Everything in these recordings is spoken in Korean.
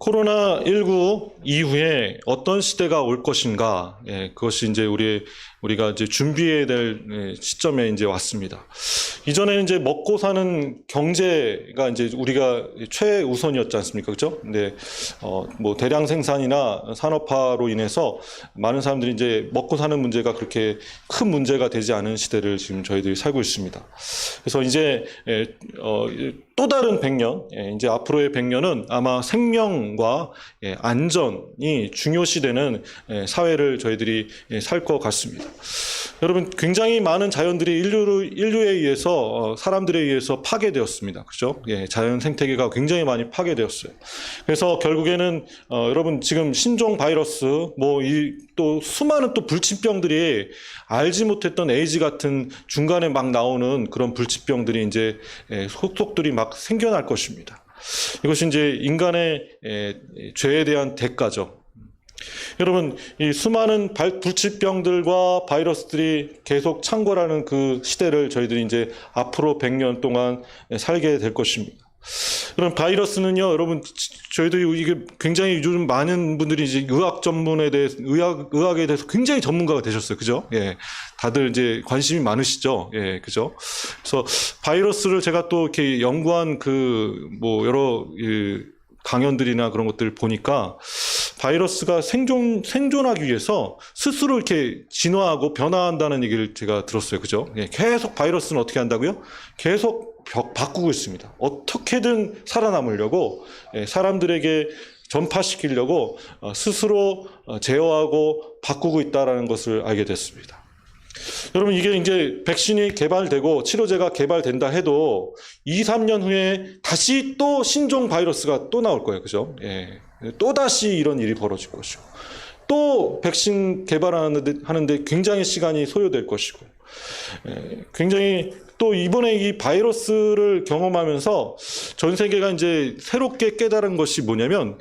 코로나19 이후에 어떤 시대가 올 것인가, 그것이 이제 우리가 이제 준비해야 될 시점에 이제 왔습니다. 이전에는 이제 먹고 사는 경제가 이제 우리가 최우선이었지 않습니까? 그죠? 근데, 뭐 대량 생산이나 산업화로 인해서 많은 사람들이 이제 먹고 사는 문제가 그렇게 큰 문제가 되지 않은 시대를 지금 저희들이 살고 있습니다. 그래서 이제, 또 다른 100년, 이제 앞으로의 100년은 아마 생명과 안전이 중요시되는 사회를 저희들이 살 것 같습니다. 여러분, 굉장히 많은 자연들이 인류에 의해서, 사람들에 의해서 파괴되었습니다. 그죠? 자연 생태계가 굉장히 많이 파괴되었어요. 그래서 결국에는, 여러분, 지금 신종 바이러스, 또 수많은 또 불치병들이 알지 못했던 에이즈 같은 중간에 막 나오는 그런 불치병들이 이제 속속들이 막 생겨날 것입니다. 이것이 이제 인간의 죄에 대한 대가죠. 여러분, 이 수많은 불치병들과 바이러스들이 계속 창궐하는 그 시대를 저희들이 이제 앞으로 100년 동안 살게 될 것입니다. 여러분, 바이러스는요, 여러분, 저희도 이게 굉장히 요즘 많은 분들이 이제 의학 전문에 대해서, 의학에 대해서 굉장히 전문가가 되셨어요. 그죠? 다들 이제 관심이 많으시죠? 그죠? 그래서 바이러스를 제가 또 이렇게 연구한 여러 강연들이나 그런 것들을 보니까 바이러스가 생존하기 위해서 스스로 이렇게 진화하고 변화한다는 얘기를 제가 들었어요. 그죠? 계속 바이러스는 어떻게 한다고요? 계속 바꾸고 있습니다. 어떻게든 살아남으려고 사람들에게 전파시키려고 스스로 제어하고 바꾸고 있다는 것을 알게 됐습니다. 여러분, 이게 이제 백신이 개발되고 치료제가 개발된다 해도 2, 3년 후에 다시 또 신종 바이러스가 또 나올 거예요. 그죠? 또다시 이런 일이 벌어질 것이고, 또 백신 개발하는데 굉장히 시간이 소요될 것이고, 굉장히 또 이번에 이 바이러스를 경험하면서 전 세계가 이제 새롭게 깨달은 것이 뭐냐면,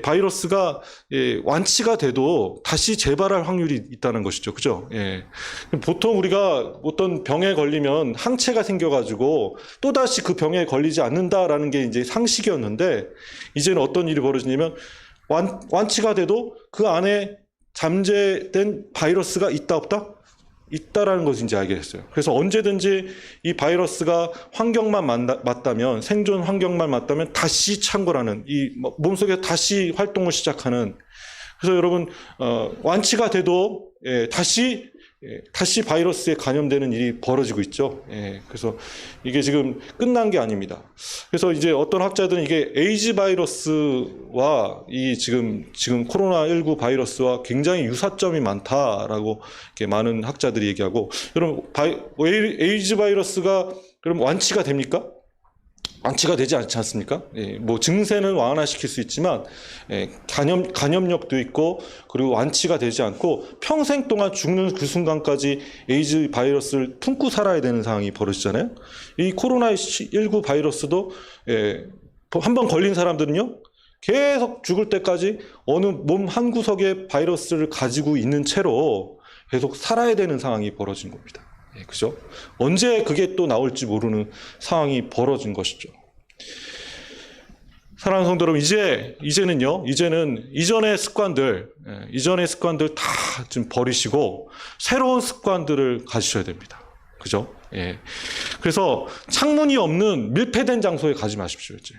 바이러스가 완치가 돼도 다시 재발할 확률이 있다는 것이죠. 그죠? 보통 우리가 어떤 병에 걸리면 항체가 생겨가지고 또다시 그 병에 걸리지 않는다라는 게 이제 상식이었는데, 이제는 어떤 일이 벌어지냐면 완치가 돼도 그 안에 잠재된 바이러스가 있다 없다? 있다라는 것을 이제 알게 됐어요. 그래서 언제든지 이 바이러스가 환경만 맞다면, 생존 환경만 맞다면 다시 창궐하는, 이 몸속에 다시 활동을 시작하는. 그래서 여러분, 완치가 돼도 다시 바이러스에 감염되는 일이 벌어지고 있죠. 그래서 이게 지금 끝난 게 아닙니다. 그래서 이제 어떤 학자들은 이게 에이즈 바이러스와 이 지금 코로나19 바이러스와 굉장히 유사점이 많다라고 이렇게 많은 학자들이 얘기하고, 여러분, 에이즈 바이러스가 그럼 완치가 됩니까? 완치가 되지 않지 않습니까? 증세는 완화시킬 수 있지만, 감염력도 있고, 그리고 완치가 되지 않고, 평생 동안 죽는 그 순간까지 에이즈 바이러스를 품고 살아야 되는 상황이 벌어지잖아요. 이 코로나19 바이러스도, 한번 걸린 사람들은요, 계속 죽을 때까지 어느 몸 한 구석에 바이러스를 가지고 있는 채로 계속 살아야 되는 상황이 벌어진 겁니다. 그죠? 언제 그게 또 나올지 모르는 상황이 벌어진 것이죠. 사랑하는 성도 여러분, 이제는 이전의 습관들 다 좀 버리시고 새로운 습관들을 가지셔야 됩니다. 그죠? 그래서 창문이 없는 밀폐된 장소에 가지 마십시오, 이제.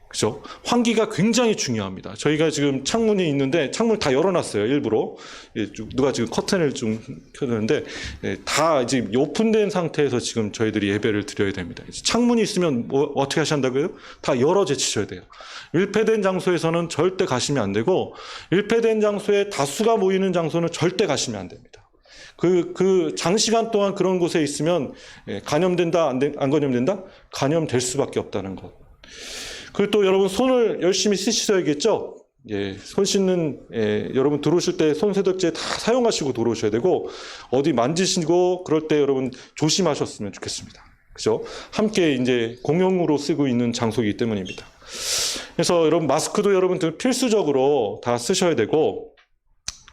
그죠? 환기가 굉장히 중요합니다. 저희가 지금 창문이 있는데 창문을 다 열어놨어요, 일부러. 누가 지금 커튼을 좀 켜놨는데, 다 이제 오픈된 상태에서 지금 저희들이 예배를 드려야 됩니다. 창문이 있으면 어떻게 하신다고요? 다 열어 제치셔야 돼요. 밀폐된 장소에서는 절대 가시면 안 되고, 밀폐된 장소에 다수가 모이는 장소는 절대 가시면 안 됩니다. 장시간 동안 그런 곳에 있으면 감염된다, 안 감염된다? 감염될 수밖에 없다는 것. 그리고 또 여러분, 손을 열심히 씻으셔야겠죠? 손 씻는, 여러분 들어오실 때 손세탁제 다 사용하시고 들어오셔야 되고, 어디 만지시고 그럴 때 여러분 조심하셨으면 좋겠습니다. 그죠? 함께 이제 공용으로 쓰고 있는 장소이기 때문입니다. 그래서 여러분, 마스크도 여러분들 필수적으로 다 쓰셔야 되고,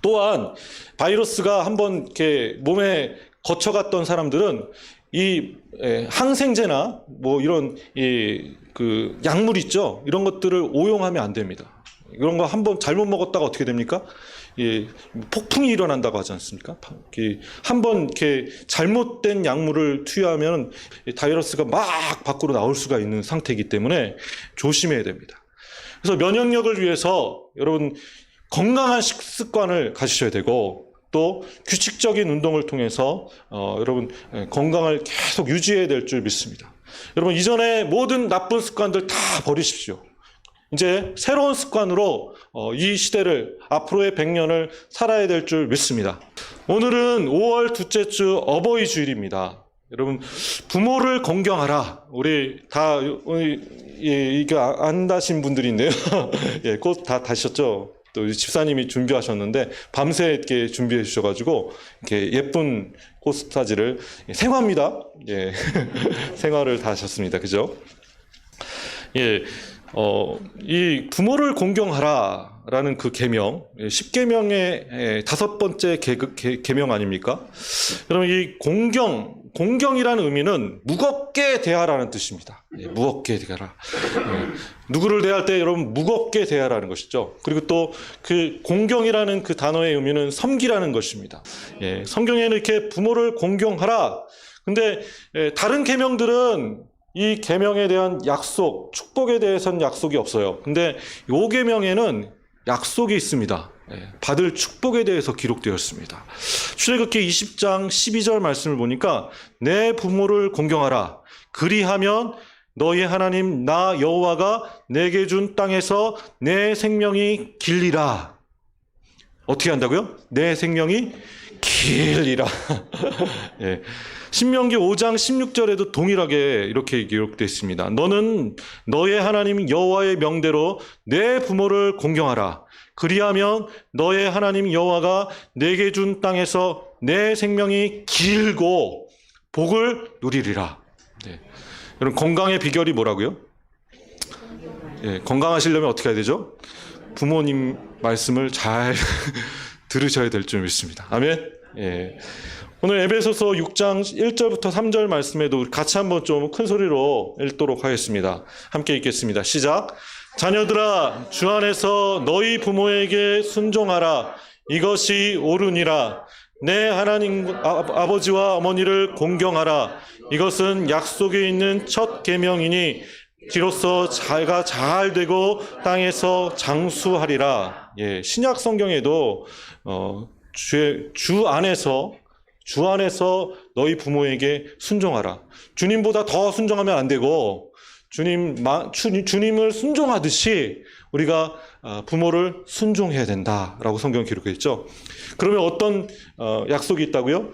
또한 바이러스가 한번 이렇게 몸에 거쳐갔던 사람들은 항생제나 뭐 이런 그 약물 있죠. 이런 것들을 오용하면 안 됩니다. 이런 거 한번 잘못 먹었다가 어떻게 됩니까? 폭풍이 일어난다고 하지 않습니까? 한번 이렇게 잘못된 약물을 투여하면 바이러스가 막 밖으로 나올 수가 있는 상태이기 때문에 조심해야 됩니다. 그래서 면역력을 위해서 여러분 건강한 식습관을 가지셔야 되고, 또 규칙적인 운동을 통해서 여러분 건강을 계속 유지해야 될 줄 믿습니다. 여러분 이전에 모든 나쁜 습관들 다 버리십시오. 이제 새로운 습관으로 이 시대를, 앞으로의 100년을 살아야 될 줄 믿습니다. 오늘은 5월 둘째 주 어버이 주일입니다. 여러분 부모를 공경하라. 우리 다 이거 안 다신 분들이 있네요. 예, 꽃 다 다셨죠? 또 집사님이 준비하셨는데 밤새 이렇게 준비해 주셔가지고 이렇게 예쁜 꽃사지를 생화입니다. 예, 생화를 다 하셨습니다. 그죠? 예, 이 부모를 공경하라라는 그 계명, 10계명의 5번째 계명 아닙니까? 여러분 이 공경이라는 의미는 무겁게 대하라는 뜻입니다. 예, 무겁게 대하라. 누구를 대할 때 여러분 무겁게 대하라는 것이죠. 그리고 또 그 공경이라는 그 단어의 의미는 섬기라는 것입니다. 예, 성경에는 이렇게 부모를 공경하라. 근데 다른 계명들은 이 계명에 대한 약속, 축복에 대해서는 약속이 없어요. 근데 이 계명에는 약속이 있습니다. 받을 축복에 대해서 기록되었습니다. 출애굽기 20장 12절 말씀을 보니까 내 부모를 공경하라. 그리하면 너희 하나님 나 여호와가 내게 준 땅에서 내 생명이 길리라. 어떻게 한다고요? 내 생명이 길리라. 예. 신명기 5장 16절에도 동일하게 이렇게 기록되어 있습니다. 너는 너의 하나님 여호와의 명대로 내 부모를 공경하라. 그리하면 너의 하나님 여호와가 내게 준 땅에서 내 생명이 길고 복을 누리리라. 네. 여러분 건강의 비결이 뭐라고요? 예, 건강하시려면 어떻게 해야 되죠? 부모님 말씀을 잘 들으셔야 될 줄 믿습니다. 아멘. 예. 오늘 에베소서 6장 1절부터 3절 말씀에도 같이 한번 좀 큰 소리로 읽도록 하겠습니다. 함께 읽겠습니다. 시작. 자녀들아 주 안에서 너희 부모에게 순종하라. 이것이 옳으니라. 내 하나님 아버지와 어머니를 공경하라. 이것은 약속에 있는 첫 계명이니 뒤로서 자가 잘 되고 땅에서 장수하리라. 예, 신약 성경에도 주 안에서 너희 부모에게 순종하라. 주님보다 더 순종하면 안 되고 주님을 순종하듯이 우리가 부모를 순종해야 된다라고 성경 기록해 있죠. 그러면 어떤 약속이 있다고요?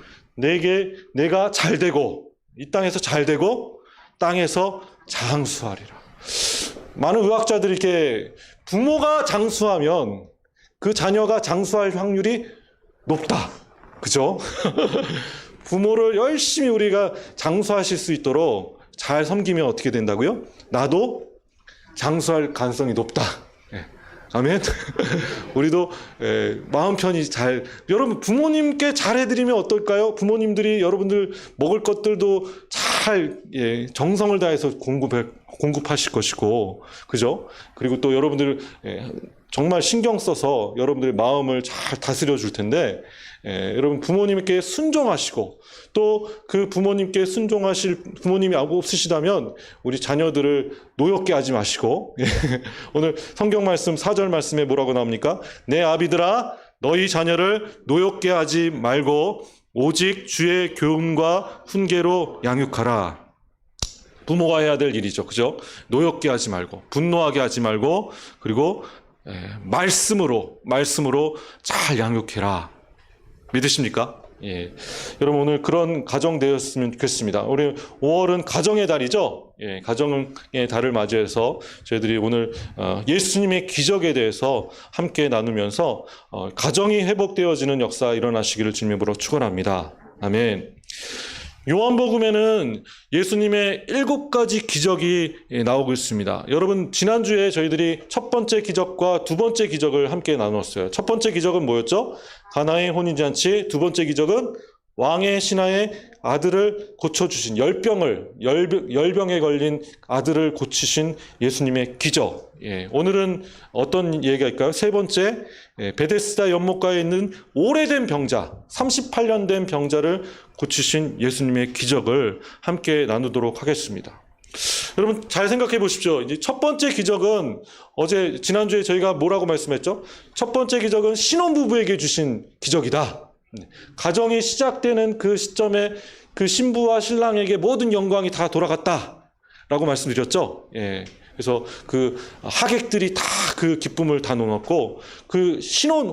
내가 잘 되고 이 땅에서 잘 되고 땅에서 장수하리라. 많은 의학자들이 이렇게 부모가 장수하면 그 자녀가 장수할 확률이 높다. 그죠? 부모를 열심히 우리가 장수하실 수 있도록 잘 섬기면 어떻게 된다고요? 나도 장수할 가능성이 높다. 예. 아멘. 우리도 마음 편히 여러분 부모님께 잘 해드리면 어떨까요? 부모님들이 여러분들 먹을 것들도 잘 정성을 다해서 공급하실 것이고, 그죠? 그리고 또 여러분들 정말 신경 써서 여러분들의 마음을 잘 다스려 줄 텐데, 여러분 부모님께 순종하시고 또 그 부모님께 순종하실 부모님이 없으시다면 우리 자녀들을 노엽게 하지 마시고 오늘 성경 말씀 4절 말씀에 뭐라고 나옵니까? 내 아비들아 너희 자녀를 노엽게 하지 말고 오직 주의 교훈과 훈계로 양육하라. 부모가 해야 될 일이죠. 그죠? 노엽게 하지 말고 분노하게 하지 말고 그리고 말씀으로 잘 양육해라. 믿으십니까? 예. 여러분 오늘 그런 가정 되었으면 좋겠습니다. 우리 5월은 가정의 달이죠. 예, 가정의 달을 맞이해서 저희들이 오늘 예수님의 기적에 대해서 함께 나누면서 가정이 회복되어지는 역사 일어나시기를 주님으로 축원합니다. 아멘. 요한복음에는 예수님의 7가지 기적이 나오고 있습니다. 여러분 지난주에 저희들이 첫 번째 기적과 두 번째 기적을 함께 나눴어요. 첫 번째 기적은 뭐였죠? 가나의 혼인잔치. 두 번째 기적은 왕의 신하의 아들을 고쳐주신 열병에 걸린 아들을 고치신 예수님의 기적. 예, 오늘은 어떤 얘기가 있을까요? 세 번째, 베데스다 연못가에 있는 오래된 병자, 38년 된 병자를 고치신 예수님의 기적을 함께 나누도록 하겠습니다. 여러분 잘 생각해 보십시오. 이제 첫 번째 기적은 지난주에 저희가 뭐라고 말씀했죠? 첫 번째 기적은 신혼부부에게 주신 기적이다. 가정이 시작되는 그 시점에 그 신부와 신랑에게 모든 영광이 다 돌아갔다라고 말씀드렸죠. 예. 그래서 그 하객들이 다 그 기쁨을 다 나눴고 그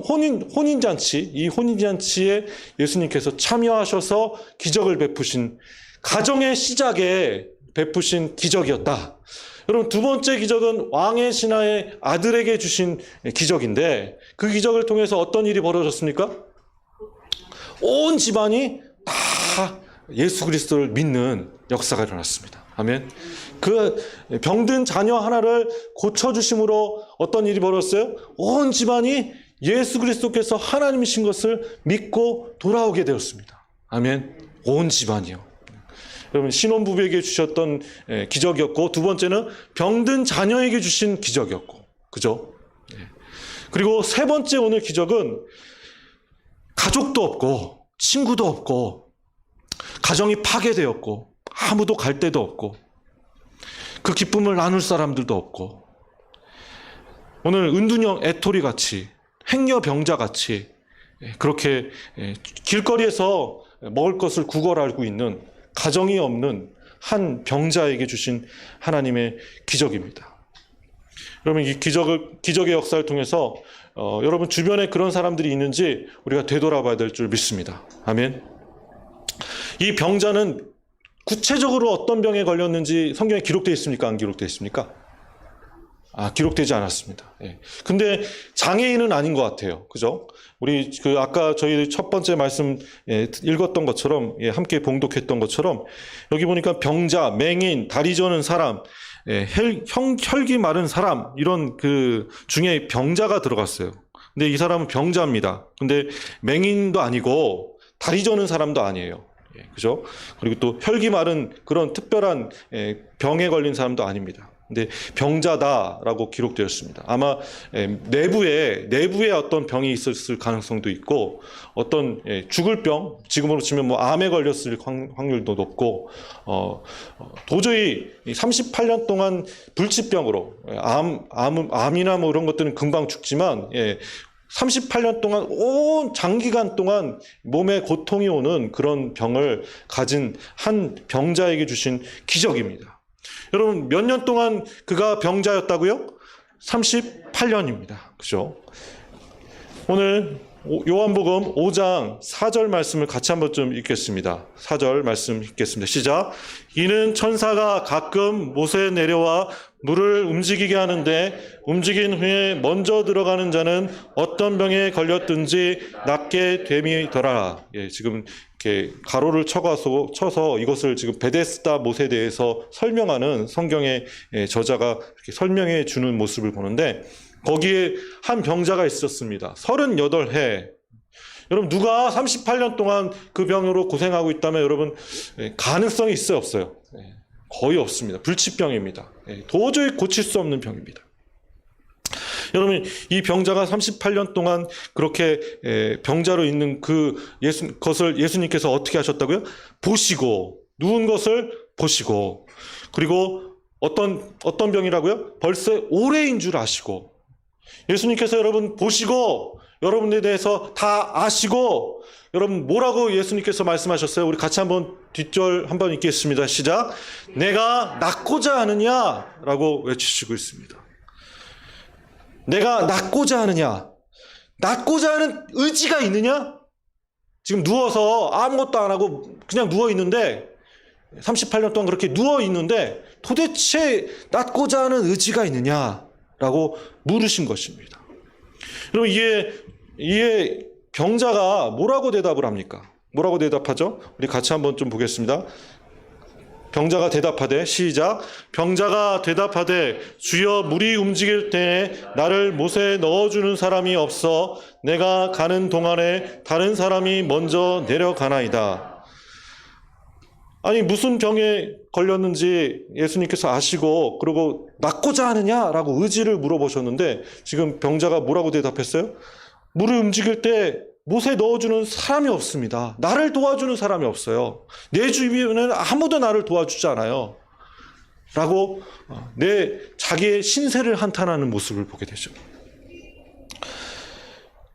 혼인잔치, 이 혼인잔치에 예수님께서 참여하셔서 기적을 베푸신 가정의 시작에 베푸신 기적이었다. 여러분 두 번째 기적은 왕의 신하의 아들에게 주신 기적인데 그 기적을 통해서 어떤 일이 벌어졌습니까? 온 집안이 다 예수 그리스도를 믿는 역사가 일어났습니다. 아멘. 그 병든 자녀 하나를 고쳐주심으로 어떤 일이 벌어졌어요? 온 집안이 예수 그리스도께서 하나님이신 것을 믿고 돌아오게 되었습니다. 아멘. 온 집안이요. 여러분 신혼부부에게 주셨던 기적이었고 두 번째는 병든 자녀에게 주신 기적이었고 그죠? 그리고 세 번째 오늘 기적은 가족도 없고 친구도 없고 가정이 파괴되었고 아무도 갈 데도 없고 그 기쁨을 나눌 사람들도 없고 오늘 은둔형 애토리 같이 행여병자 같이 그렇게 길거리에서 먹을 것을 구걸하고 있는 가정이 없는 한 병자에게 주신 하나님의 기적입니다. 여러분 이 기적의 역사를 통해서 여러분 주변에 그런 사람들이 있는지 우리가 되돌아봐야 될 줄 믿습니다. 아멘. 이 병자는 구체적으로 어떤 병에 걸렸는지 성경에 기록되어 있습니까? 안 기록되어 있습니까? 기록되지 않았습니다. 예. 근데 장애인은 아닌 것 같아요. 그죠? 우리 아까 저희 첫 번째 말씀 읽었던 것처럼 함께 봉독했던 것처럼 여기 보니까 병자, 맹인, 다리 저는 사람, 혈기 마른 사람 이런 그 중에 병자가 들어갔어요. 근데 이 사람은 병자입니다. 근데 맹인도 아니고 다리 저는 사람도 아니에요. 그죠? 그리고 또 혈기 마른 그런 특별한 병에 걸린 사람도 아닙니다. 근데 병자다라고 기록되었습니다. 아마 내부에 어떤 병이 있었을 가능성도 있고 어떤 죽을 병, 지금으로 치면 뭐 암에 걸렸을 확률도 높고 도저히 38년 동안 불치병으로 암이나 뭐 이런 것들은 금방 죽지만 38년 동안 장기간 동안 몸에 고통이 오는 그런 병을 가진 한 병자에게 주신 기적입니다. 여러분 몇 년 동안 그가 병자였다고요? 38년입니다. 그죠? 오늘 요한복음 5장 4절 말씀을 같이 한번 좀 읽겠습니다. 4절 말씀 읽겠습니다. 시작. 이는 천사가 가끔 못에 내려와 물을 움직이게 하는데 움직인 후에 먼저 들어가는 자는 어떤 병에 걸렸든지 낫게 됨이더라. 지금 이렇게 가로를 쳐서 이것을 지금 베데스다 못에 대해서 설명하는 성경의 저자가 이렇게 설명해 주는 모습을 보는데 거기에 한 병자가 있었습니다. 38해. 여러분 누가 38년 동안 그 병으로 고생하고 있다면 여러분 가능성이 있어요, 없어요? 거의 없습니다. 불치병입니다. 도저히 고칠 수 없는 병입니다. 여러분 이 병자가 38년 동안 그렇게 병자로 있는 것을 예수님께서 어떻게 하셨다고요? 보시고 누운 것을 보시고 그리고 어떤 병이라고요? 벌써 오래인 줄 아시고 예수님께서 여러분 보시고 여러분에 대해서 다 아시고 여러분 뭐라고 예수님께서 말씀하셨어요? 우리 같이 한번 뒷절 한번 읽겠습니다. 시작. 내가 낫고자 하느냐라고 외치시고 있습니다. 내가 낫고자 하느냐? 낫고자 하는 의지가 있느냐? 지금 누워서 아무것도 안 하고 그냥 누워 있는데 38년 동안 그렇게 누워 있는데 도대체 낫고자 하는 의지가 있느냐라고 물으신 것입니다. 여러분 이에 병자가 뭐라고 대답을 합니까? 뭐라고 대답하죠? 우리 같이 한번 좀 보겠습니다. 병자가 대답하되 시작. 병자가 대답하되 주여 물이 움직일 때에 나를 못에 넣어주는 사람이 없어 내가 가는 동안에 다른 사람이 먼저 내려가나이다. 아니 무슨 병에 걸렸는지 예수님께서 아시고 그리고 낫고자 하느냐라고 의지를 물어보셨는데 지금 병자가 뭐라고 대답했어요? 물을 움직일 때 못에 넣어주는 사람이 없습니다. 나를 도와주는 사람이 없어요. 내 주변에는 아무도 나를 도와주지 않아요. 라고 자기의 신세를 한탄하는 모습을 보게 되죠.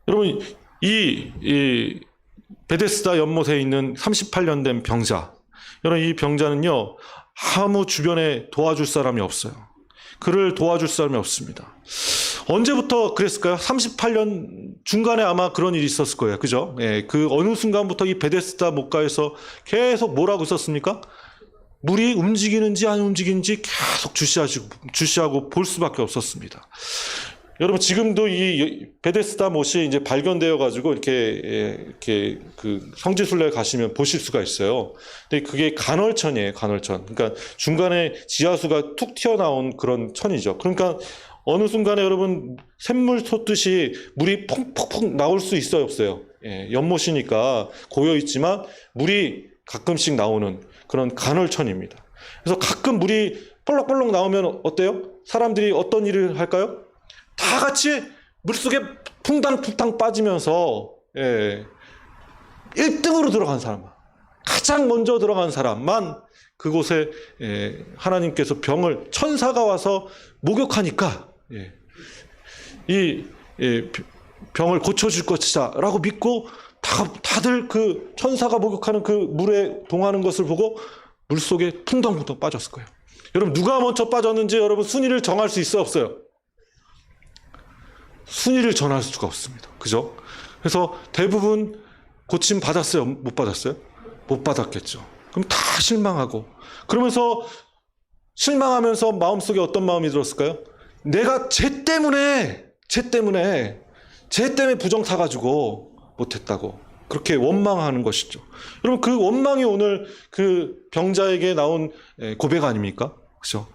여러분 이 베데스다 연못에 있는 38년 된 병자, 여러분 이 병자는요 아무 주변에 도와줄 사람이 없어요. 그를 도와줄 사람이 없습니다. 언제부터 그랬을까요? 38년 중간에 아마 그런 일이 있었을 거예요. 그죠? 예, 그 어느 순간부터 이 베데스다 못가에서 계속 뭐라고 있었습니까? 물이 움직이는지 안 움직이는지 계속 주시하고 볼 수밖에 없었습니다. 여러분 지금도 이 베데스다 못이 이제 발견되어 가지고 이렇게 그 성지순례 가시면 보실 수가 있어요. 근데 그게 간헐천이에요, 간헐천. 그러니까 중간에 지하수가 툭 튀어나온 그런 천이죠. 그러니까 어느 순간에 여러분 샘물 솟듯이 물이 퐁퐁퐁 나올 수 있어요, 없어요? 예, 연못이니까 고여 있지만 물이 가끔씩 나오는 그런 간헐천입니다. 그래서 가끔 물이 볼록볼록 나오면 어때요? 사람들이 어떤 일을 할까요? 다 같이 물속에 쿵당쿵당 빠지면서 1등으로 들어간 사람만, 가장 먼저 들어간 사람만 그곳에 하나님께서 천사가 와서 목욕하니까 이 병을 고쳐줄 것이다 라고 믿고 다들 그 천사가 목욕하는 그 물에 동하는 것을 보고 물속에 쿵당쿵당 빠졌을 거예요. 여러분 누가 먼저 빠졌는지 여러분 순위를 정할 수 있어요, 없어요? 순위를 정할 수가 없습니다. 그죠? 그래서 대부분 고침 받았어요? 못 받았어요? 못 받았겠죠. 그럼 다 실망하고 그러면서 실망하면서 마음속에 어떤 마음이 들었을까요? 내가 쟤 때문에 부정 사가지고 못했다고 그렇게 원망하는 것이죠. 여러분 그 원망이 오늘 그 병자에게 나온 고백 아닙니까? 그죠?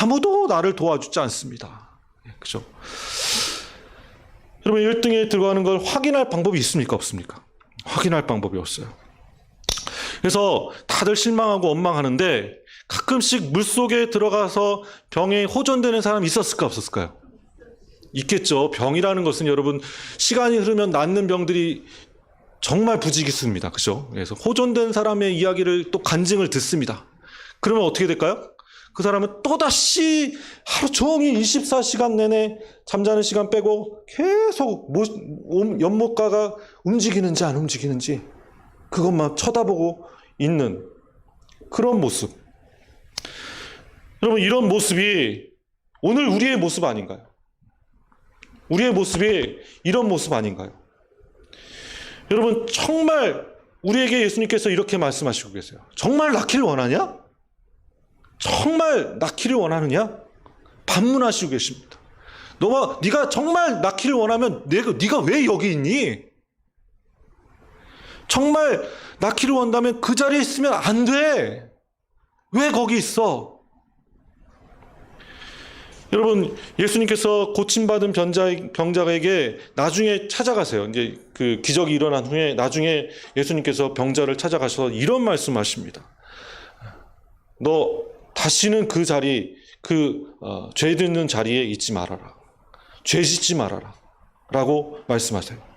아무도 나를 도와주지 않습니다. 그죠? 여러분 1등에 들어가는 걸 확인할 방법이 있습니까? 없습니까? 확인할 방법이 없어요. 그래서 다들 실망하고 원망하는데 가끔씩 물속에 들어가서 병에 호전되는 사람이 있었을까 없었을까요? 있겠죠. 병이라는 것은 여러분 시간이 흐르면 낫는 병들이 정말 부지기수입니다. 그죠? 그래서 호전된 사람의 이야기를 또 간증을 듣습니다. 그러면 어떻게 될까요? 그 사람은 또다시 하루 종일 24시간 내내 잠자는 시간 빼고 계속 연못가가 움직이는지 안 움직이는지 그것만 쳐다보고 있는 그런 모습. 여러분 이런 모습이 오늘 우리의 모습 아닌가요? 우리의 모습이 이런 모습 아닌가요? 여러분 정말 우리에게 예수님께서 이렇게 말씀하시고 계세요. 정말 낳기를 원하냐? 정말 낳기를 원하느냐? 반문하시고 계십니다. 네가 정말 낳기를 원하면 네가 왜 여기 있니? 정말 낳기를 원한다면 그 자리에 있으면 안 돼. 왜 거기 있어? 여러분 예수님께서 고침받은 병자에게 나중에 찾아가세요. 이제 그 기적이 일어난 후에 나중에 예수님께서 병자를 찾아가셔서 이런 말씀하십니다. 너 다시는 그 자리, 죄 짓는 자리에 있지 말아라. 죄 짓지 말아라. 라고 말씀하세요.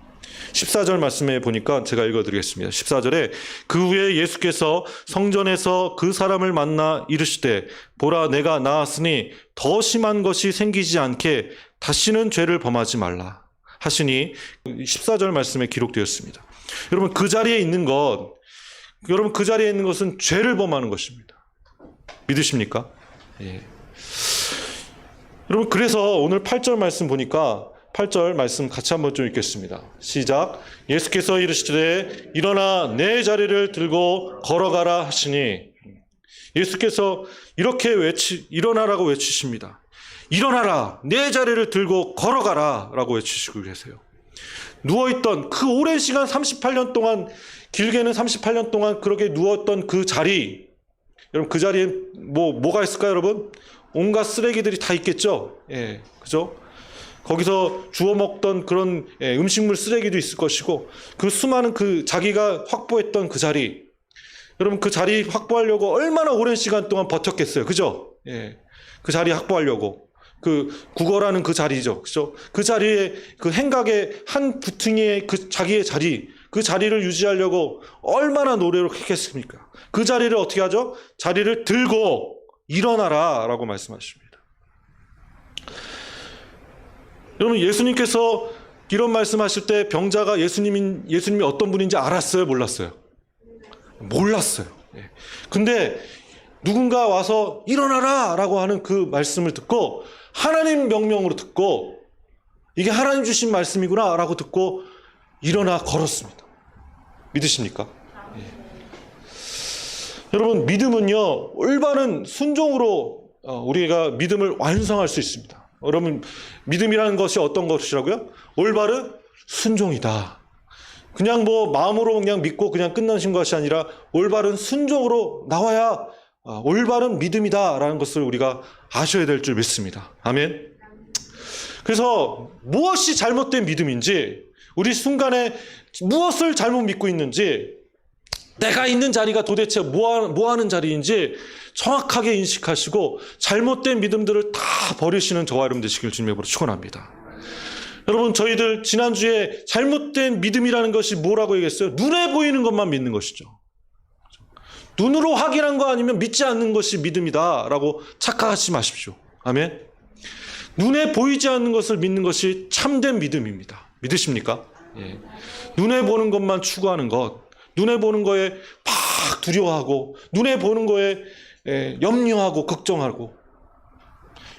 14절 말씀에 보니까 제가 읽어드리겠습니다. 14절에 그 후에 예수께서 성전에서 그 사람을 만나 이르시되 보라 내가 나았으니 더 심한 것이 생기지 않게 다시는 죄를 범하지 말라 하시니 14절 말씀에 기록되었습니다. 여러분 그 자리에 있는 것은 죄를 범하는 것입니다. 믿으십니까? 예. 여러분 그래서 오늘 8절 말씀 보니까 8절 말씀 같이 한번 좀 읽겠습니다. 시작. 예수께서 이르시되 일어나 내 자리를 들고 걸어가라 하시니 예수께서 이렇게 일어나라고 외치십니다. 일어나라 내 자리를 들고 걸어가라 라고 외치시고 계세요. 누워있던 그 오랜 시간 38년 동안 길게는 38년 동안 그렇게 누웠던 그 자리 여러분 그 자리에 뭐가 있을까요, 여러분? 온갖 쓰레기들이 다 있겠죠? 예, 그죠? 거기서 주워 먹던 그런 음식물 쓰레기도 있을 것이고, 그 수많은 자기가 확보했던 그 자리, 여러분 그 자리 확보하려고 얼마나 오랜 시간 동안 버텼겠어요, 그죠? 예, 그 자리 확보하려고 그 구걸하는 그 자리죠, 그죠? 그 자리에 그 행각의 한 부퉁이의 그 자기의 자리, 그 자리를 유지하려고 얼마나 노력을 했겠습니까? 그 자리를 어떻게 하죠? 자리를 들고 일어나라라고 말씀하십니다. 여러분 예수님께서 이런 말씀하실 때 병자가 예수님이 어떤 분인지 알았어요, 몰랐어요? 몰랐어요. 근데 누군가 와서 일어나라라고 하는 그 말씀을 듣고 하나님 명령으로 듣고 이게 하나님 주신 말씀이구나라고 듣고 일어나 걸었습니다. 믿으십니까? 여러분 믿음은요 올바른 순종으로 우리가 믿음을 완성할 수 있습니다. 여러분 믿음이라는 것이 어떤 것이라고요? 올바른 순종이다. 그냥 마음으로 그냥 믿고 그냥 끝나신 것이 아니라 올바른 순종으로 나와야 올바른 믿음이다라는 것을 우리가 아셔야 될 줄 믿습니다. 아멘. 그래서 무엇이 잘못된 믿음인지, 우리 순간에 무엇을 잘못 믿고 있는지, 내가 있는 자리가 도대체 뭐 하는 자리인지 정확하게 인식하시고 잘못된 믿음들을 다 버리시는 저와 여러분 되시길 주님의 이름으로 축원합니다. 여러분 저희들 지난주에 잘못된 믿음이라는 것이 뭐라고 얘기했어요? 눈에 보이는 것만 믿는 것이죠. 눈으로 확인한 거 아니면 믿지 않는 것이 믿음이다 라고 착각하지 마십시오. 아멘. 눈에 보이지 않는 것을 믿는 것이 참된 믿음입니다. 믿으십니까? 예. 눈에 보는 것만 추구하는 것, 눈에 보는 거에 막 두려워하고 눈에 보는 거에 염려하고 걱정하고,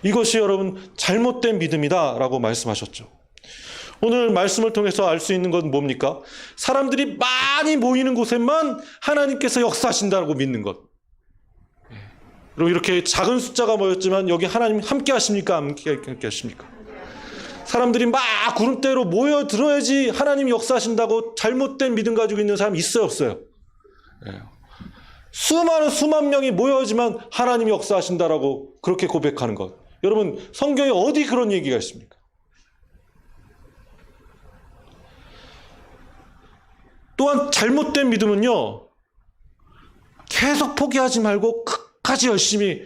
이것이 여러분 잘못된 믿음이다라고 말씀하셨죠. 오늘 말씀을 통해서 알 수 있는 건 뭡니까? 사람들이 많이 모이는 곳에만 하나님께서 역사하신다고 믿는 것. 그리고 이렇게 작은 숫자가 모였지만 여기 하나님 함께 하십니까? 함께 하십니까? 사람들이 막 구름대로 모여들어야지 하나님이 역사하신다고 잘못된 믿음 가지고 있는 사람이 있어요, 없어요? 수만 명이 모여야지만 하나님이 역사하신다라고 그렇게 고백하는 것. 여러분 성경에 어디 그런 얘기가 있습니까? 또한 잘못된 믿음은요, 계속 포기하지 말고 끝까지 열심히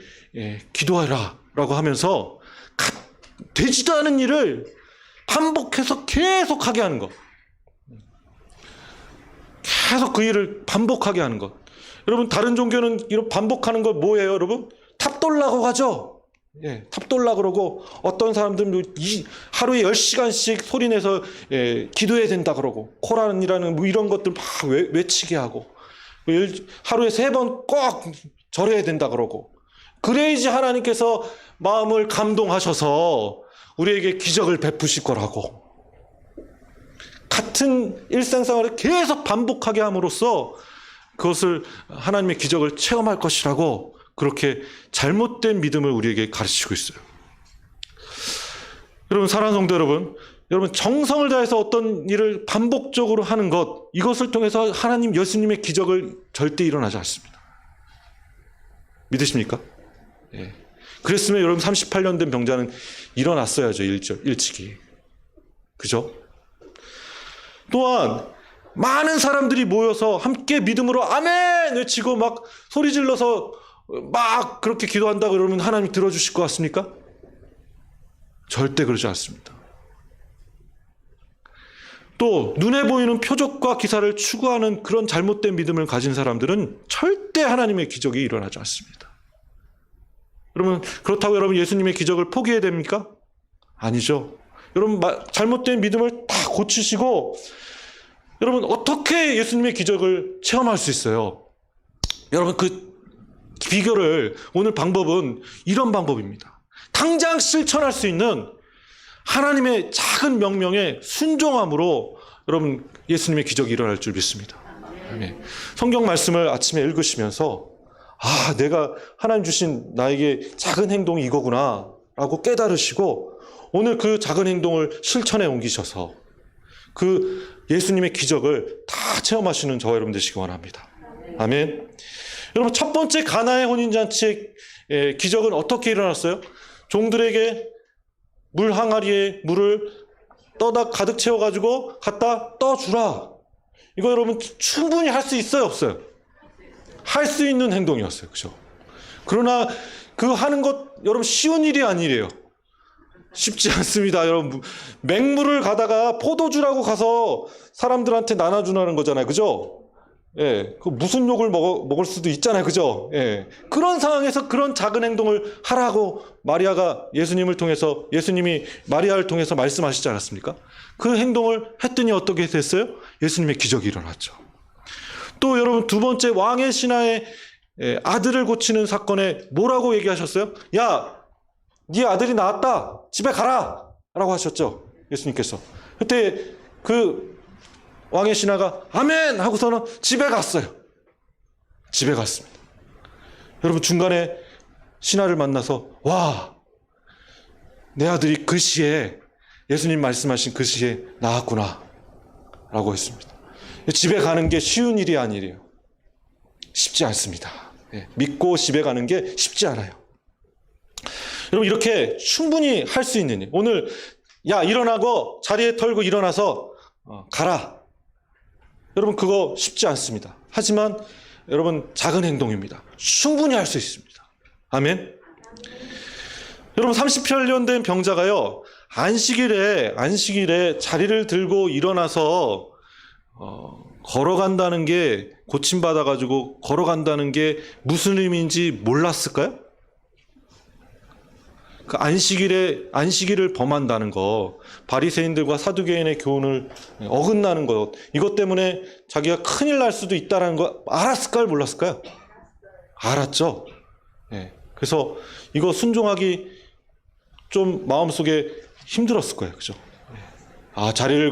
기도하라 라고 하면서 되지도 않은 일을 반복해서 계속 하게 하는 것. 계속 그 일을 반복하게 하는 것. 여러분 다른 종교는 이런 반복하는 것 뭐예요, 여러분? 탑돌라고 하죠. 예, 탑돌라 그러고, 어떤 사람들은 하루에 10시간씩 소리내서 기도해야 된다 그러고, 코란이라는 이런 것들 막 외치게 하고, 하루에 3번 꼭 절해야 된다 그러고, 그래야지 하나님께서 마음을 감동하셔서 우리에게 기적을 베푸실 거라고. 같은 일상생활을 계속 반복하게 함으로써 그것을 하나님의 기적을 체험할 것이라고 그렇게 잘못된 믿음을 우리에게 가르치고 있어요. 여러분 사랑하는 성도 여러분, 정성을 다해서 어떤 일을 반복적으로 하는 것, 이것을 통해서 하나님 예수님의 기적을 절대 일어나지 않습니다. 믿으십니까? 예. 그랬으면 여러분 38년 된 병자는 일어났어야죠, 일찍이. 그죠? 또한 많은 사람들이 모여서 함께 믿음으로 아멘 외치고 막 소리 질러서 막 그렇게 기도한다 그러면 하나님 들어주실 것 같습니까? 절대 그러지 않습니다. 또 눈에 보이는 표적과 기사를 추구하는 그런 잘못된 믿음을 가진 사람들은 절대 하나님의 기적이 일어나지 않습니다. 그러면 그렇다고 여러분 예수님의 기적을 포기해야 됩니까? 아니죠. 여러분 잘못된 믿음을 다 고치시고, 여러분 어떻게 예수님의 기적을 체험할 수 있어요? 여러분 그 비결을, 오늘 방법은 이런 방법입니다. 당장 실천할 수 있는 하나님의 작은 명령에 순종함으로 여러분 예수님의 기적이 일어날 줄 믿습니다. 성경 말씀을 아침에 읽으시면서 내가 하나님 주신 나에게 작은 행동이 이거구나 라고 깨달으시고, 오늘 그 작은 행동을 실천에 옮기셔서 그 예수님의 기적을 다 체험하시는 저와 여러분 되시기 원합니다. 아멘. 여러분, 첫 번째 가나의 혼인잔치의 기적은 어떻게 일어났어요? 종들에게 물 항아리에 물을 떠다 가득 채워가지고 갖다 떠주라. 이거 여러분 충분히 할 수 있어요, 없어요? 할 수 있는 행동이었어요. 그죠? 그러나 그 하는 것 여러분 쉬운 일이 아니래요. 쉽지 않습니다. 여러분, 맹물을 가다가 포도주라고 가서 사람들한테 나눠주는 거잖아요. 그죠? 예, 그 무슨 욕을 먹을 수도 있잖아요. 그죠? 예. 그런 상황에서 그런 작은 행동을 하라고 마리아가 예수님이 마리아를 통해서 말씀하시지 않았습니까? 그 행동을 했더니 어떻게 됐어요? 예수님의 기적이 일어났죠. 또 여러분, 두 번째 왕의 신하의 아들을 고치는 사건에 뭐라고 얘기하셨어요? 야, 네 아들이 나왔다. 집에 가라. 라고 하셨죠. 예수님께서. 그때 그 왕의 신하가 아멘 하고서는 집에 갔어요. 집에 갔습니다. 여러분, 중간에 신하를 만나서 와, 내 아들이 그 시에 예수님 말씀하신 그 시에 나왔구나 라고 했습니다. 집에 가는 게 쉬운 일이 아니래요. 쉽지 않습니다. 믿고 집에 가는 게 쉽지 않아요. 여러분, 이렇게 충분히 할 수 있는 일. 오늘 야, 일어나고 자리에 털고 일어나서 가라. 여러분, 그거 쉽지 않습니다. 하지만 여러분, 작은 행동입니다. 충분히 할 수 있습니다. 아멘. 여러분, 30년 된 병자가요, 안식일에 자리를 들고 일어나서 걸어간다는 게, 고침받아가지고 걸어간다는 게 무슨 의미인지 몰랐을까요? 그 안식일을 범한다는 거, 바리새인들과 사두개인의 교훈을 어긋나는 것, 이것 때문에 자기가 큰일 날 수도 있다는 거 알았을까요? 몰랐을까요? 알았죠. 예. 그래서 이거 순종하기 좀 마음속에 힘들었을 거예요. 그죠? 아, 자리를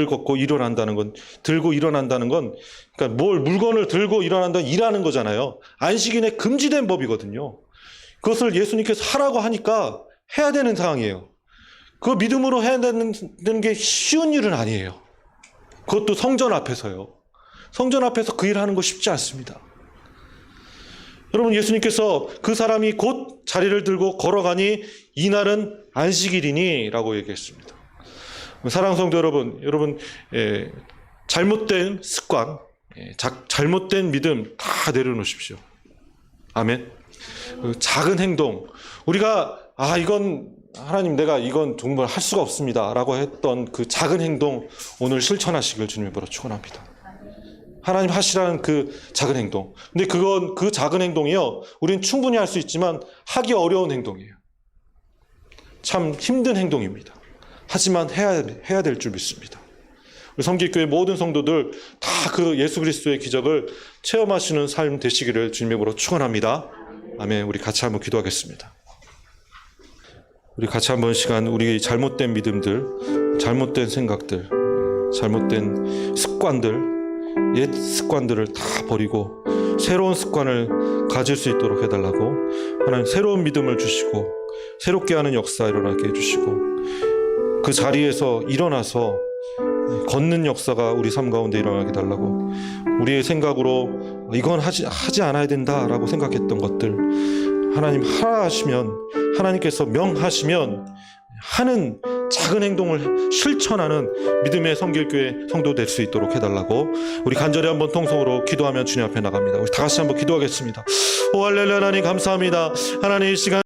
걷고 일어난다는 건, 들고 일어난다는 건, 그러니까 물건을 들고 일어난다는 일하는 거잖아요. 안식일에 금지된 법이거든요. 그것을 예수님께서 하라고 하니까 해야 되는 상황이에요. 그 믿음으로 해야 되는 게 쉬운 일은 아니에요. 그것도 성전 앞에서요. 성전 앞에서 그 일하는 거 쉽지 않습니다. 여러분, 예수님께서 그 사람이 곧 자리를 들고 걸어가니 이날은 안식일이니 라고 얘기했습니다. 사랑하는 성도 여러분, 잘못된 습관, 잘못된 믿음 다 내려놓으십시오. 아멘. 작은 행동, 우리가 이건 하나님, 내가 이건 정말 할 수가 없습니다 라고 했던 그 작은 행동, 오늘 실천하시길 주님으로 축원합니다. 하나님 하시라는 그 작은 행동. 근데 그 작은 행동이요, 우리는 충분히 할 수 있지만 하기 어려운 행동이에요. 참 힘든 행동입니다. 하지만 해야 될 줄 믿습니다. 우리 성길교회 모든 성도들 다 그 예수 그리스도의 기적을 체험하시는 삶 되시기를 주님으로 축원합니다. 아멘. 우리 같이 한번 기도하겠습니다. 우리 같이 한번 시간, 우리 잘못된 믿음들, 잘못된 생각들, 잘못된 습관들, 옛 습관들을 다 버리고 새로운 습관을 가질 수 있도록 해달라고, 하나님 새로운 믿음을 주시고 새롭게 하는 역사 일어나게 해주시고, 그 자리에서 일어나서 걷는 역사가 우리 삶 가운데 일어나게 달라고, 우리의 생각으로 이건 하지 않아야 된다라고 생각했던 것들 하나님 하라 하시면, 하나님께서 명하시면 하는 작은 행동을 실천하는 믿음의 성길교회 성도 될 수 있도록 해달라고, 우리 간절히 한번 통성으로 기도하며 주님 앞에 나갑니다. 우리 다 같이 한번 기도하겠습니다. 오 할렐루야. 하나님 감사합니다. 하나님 이 시간